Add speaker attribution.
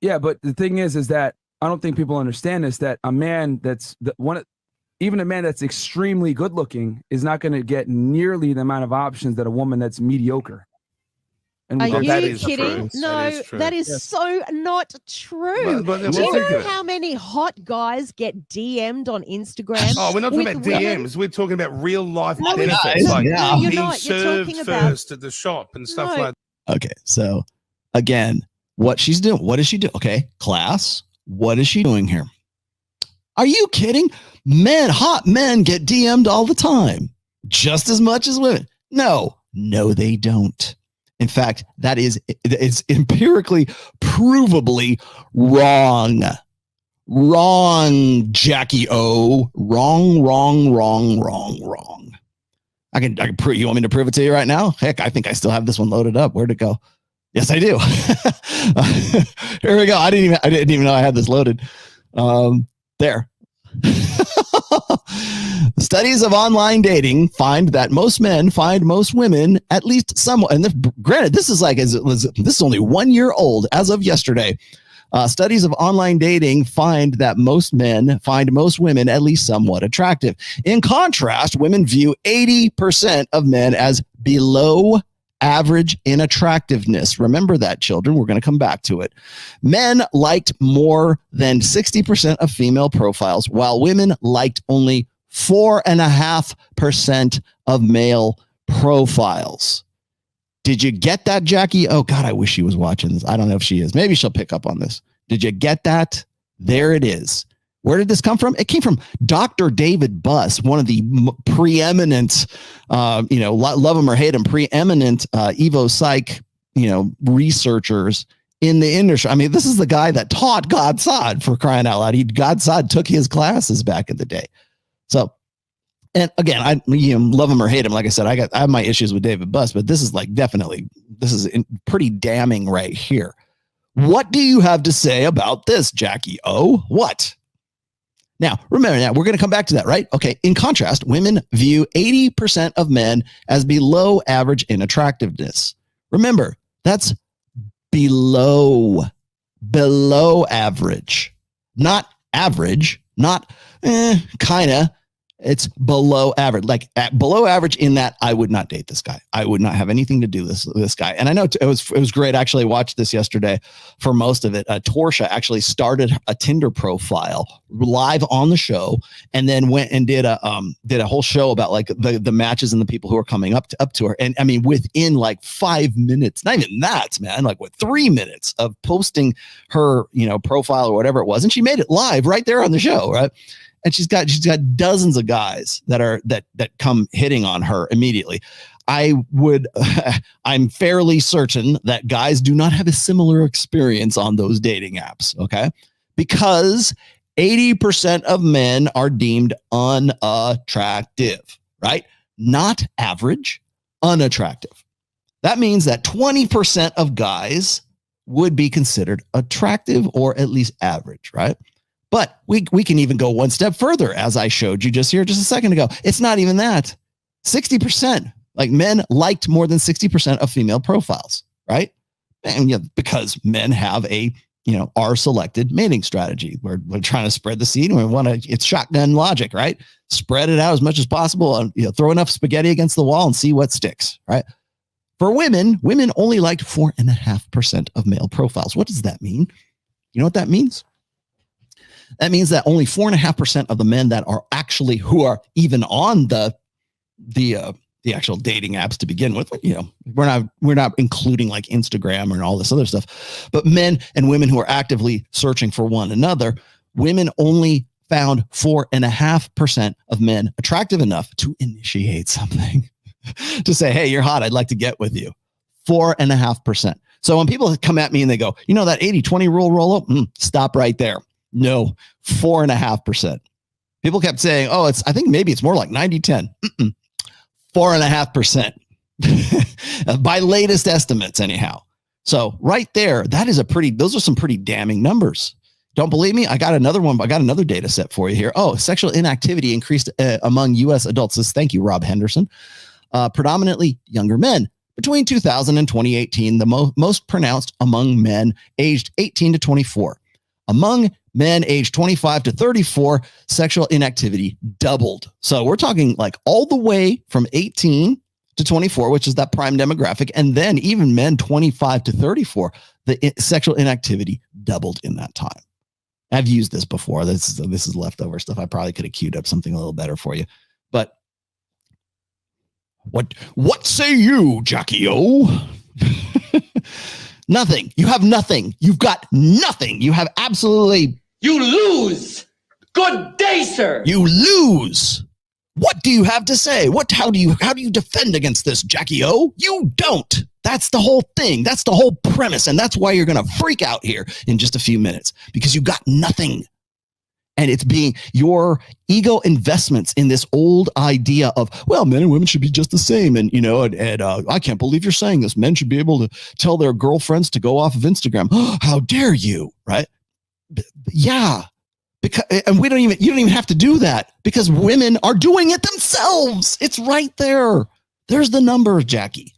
Speaker 1: Yeah, but the thing is that I don't think people understand this, that a man even a man that's extremely good looking is not going to get nearly the amount of options that a woman that's mediocre.
Speaker 2: And are you kidding? True. No, that is
Speaker 1: yes.
Speaker 2: so not true.
Speaker 3: But
Speaker 2: do you know how many hot guys get DM'd on Instagram?
Speaker 3: Oh, we're not talking about DMs. We're talking about real life benefits.
Speaker 2: Like no, you're
Speaker 3: being
Speaker 2: not. You're
Speaker 3: served
Speaker 2: talking about
Speaker 3: first at the shop and stuff like that.
Speaker 4: Okay, so again, what she's doing. What does she do? Okay, class. What is she doing here? Are you kidding? Hot men get DM'd all the time, just as much as women. No, they don't. In fact, it's empirically, provably wrong. Wrong, Jackie O. Wrong. I can prove. You want me to prove it to you right now? Heck, I think I still have this one loaded up. Where'd it go? Yes, I do. Here we go. I didn't even know I had this loaded. There. Studies of online dating find that most men find most women at least somewhat. And granted, this is only 1 year old as of yesterday. Studies of online dating find that most men find most women at least somewhat attractive. In contrast, women view 80% of men as below average in attractiveness. Remember that, children. We're going to come back to it. Men liked more than 60% of female profiles, while women liked only 4.5% of male profiles. Did you get that, Jackie? Oh, God, I wish she was watching this. I don't know if she is. Maybe she'll pick up on this. Did you get that? There it is. Where did this come from? It came from Dr. David Buss, one of the preeminent, love him or hate him, preeminent Evo Psych, researchers in the industry. I mean, this is the guy that taught Godsod, for crying out loud. Godsod took his classes back in the day. So, and again, I love him or hate him. Like I said, I have my issues with David Buss, but this is pretty damning right here. What do you have to say about this, Jackie O? What? Now, remember, we're going to come back to that, right? Okay. In contrast, women view 80% of men as below average in attractiveness. Remember, that's below average, not average, not kind of. It's below average, below average in that I would not date this guy. I would not have anything to do with this guy. And I know it was great. I actually watched this yesterday for most of it. Torsia actually started a Tinder profile live on the show, and then went and did a whole show about like the matches and the people who are coming up to her. And I mean, within like 5 minutes, not even that, man, like 3 minutes of posting her, profile or whatever it was, and she made it live right there on the show, right? And she's got dozens of guys that come hitting on her immediately. I'm fairly certain that guys do not have a similar experience on those dating apps, okay? Because 80% of men are deemed unattractive, right? Not average, unattractive. That means that 20% of guys would be considered attractive or at least average, right? But we can even go one step further, as I showed you just a second ago. It's not even that. 60%, like men liked more than 60% of female profiles, right? And because men have a, our selected mating strategy. We're trying to spread the seed, and it's shotgun logic, right? Spread it out as much as possible, and throw enough spaghetti against the wall and see what sticks, right? For women only liked 4.5% of male profiles. What does that mean? You know what that means? That means that only 4.5% of the men that are actually who are even on the actual dating apps to begin with, we're not including like Instagram and all this other stuff, but men and women who are actively searching for one another, women only found 4.5% of men attractive enough to initiate something, to say, hey, you're hot, I'd like to get with you. 4.5%. So when people come at me and they go, that 80-20 rule roll up, stop right there. No, 4.5%. People kept saying, I think maybe it's more like 90-10. 4.5%. By latest estimates, anyhow. So right there, those are some pretty damning numbers. Don't believe me? I got another one. I got another data set for you here. Sexual inactivity increased among U.S. adults. Thank you, Rob Henderson. Predominantly younger men. between 2000 and 2018, the most pronounced among men aged 18 to 24. Among men aged 25 to 34, sexual inactivity doubled. So we're talking like all the way from 18 to 24, which is that prime demographic. And then even men 25 to 34, the sexual inactivity doubled in that time. I've used this before. This is leftover stuff. I probably could have queued up something a little better for you. But what say you, Jackie O? Nothing. You have nothing. You've got nothing. You have absolutely.
Speaker 5: You lose. Good day, sir.
Speaker 4: You lose. What do you have to say? How do you defend against this, Jackie O? You don't. That's the whole thing. That's the whole premise. And that's why you're going to freak out here in just a few minutes, because you got nothing. And it's being your ego investments in this old idea of, well, men and women should be just the same. And, I can't believe you're saying this. Men should be able to tell their girlfriends to go off of Instagram. Oh, how dare you? Right? Yeah. Because, and you don't even have to do that, because women are doing it themselves. It's right there. There's the number, Jackie.